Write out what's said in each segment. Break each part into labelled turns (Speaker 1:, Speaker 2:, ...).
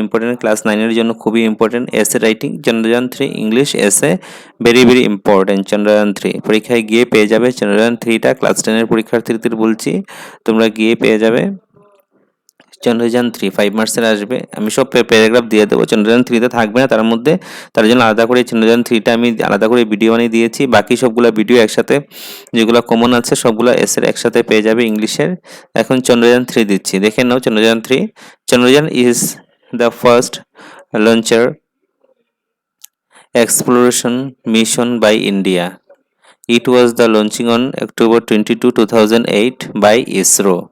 Speaker 1: Important, class 9-এর জন্য খুবই important. Essay writing Chandrayaan 3 English এসে ভেরি ভেরি ইম্পর্টেন্ট। চন্দ্রযান 3 পরীক্ষায় গিয়ে পেয়ে যাবে। চন্দ্রযান 3টা ক্লাস 10-এর পরীক্ষার্থীদের বলছি, তোমরা গিয়ে পেয়ে যাবে। চন্দ্রযান 3 5 মার্কসের আসবে। আমি সব প্যারাগ্রাফ দিয়ে দেবো। চন্দ্রযান 3তে থাকবে না তার মধ্যে, তার জন্য আলাদা করে চন্দ্রযান 3টা আমি আলাদা করে ভিডিও বানিয়ে দিয়েছি। বাকি সবগুলা ভিডিও একসাথে, যেগুলো কমন আছে সবগুলো এসের একসাথে পেয়ে যাবে ইংলিশের। এখন চন্দ্রযান 3 দিচ্ছি, দেখে নাও। Chandrayaan 3, Chandrayaan is the first launcher exploration mission by India. It was the launching on October 22, 2008 by ISRO.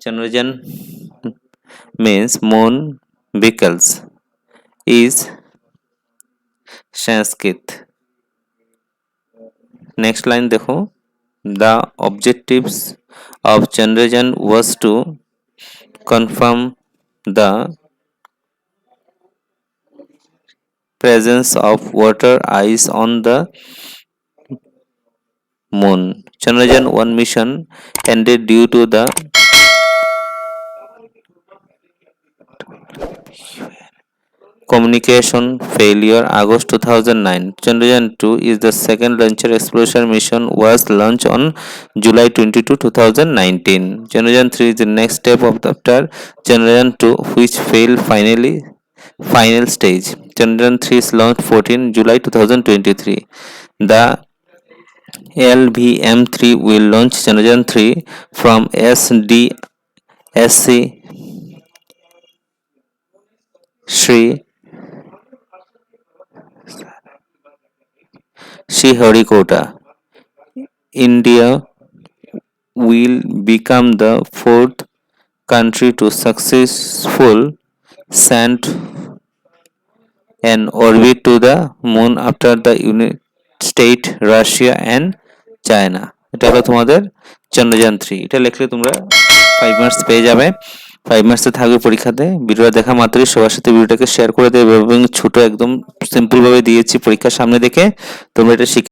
Speaker 1: Chandrayaan means moon vehicles is Sanskrit. Next line देखो, the objectives of Chandrayaan was to confirm the presence of water ice on the moon. Chandrayaan 1 mission ended due to the communication failure August 2009. Chandrayaan 2 is the second launcher exploration mission, was launched on July 22, 2019. Chandrayaan 3 is the next step after Chandrayaan 2, which failed final stage. Chandrayaan 3 is launched 14 July 2023. The LVM-3 will launch Chandrayaan 3 from SDSC Sriharikota. India will become the fourth country to successful send an orbit to the moon after the United States, Russia and China. এটা হলো তোমাদের চন্দ্রযান 3। এটা লিখলে তোমরা 5 marks পেয়ে যাবে। 5 মার্কসে থাকবে পরীক্ষাতে। ভিডিওটা দেখা মাত্রই সবার সাথে ভিডিওটাকে শেয়ার করে দেবে এবং ছোট একদম সিম্পল ভাবে দিয়েছি পরীক্ষার সামনে দেখে তোমরা এটা শিখে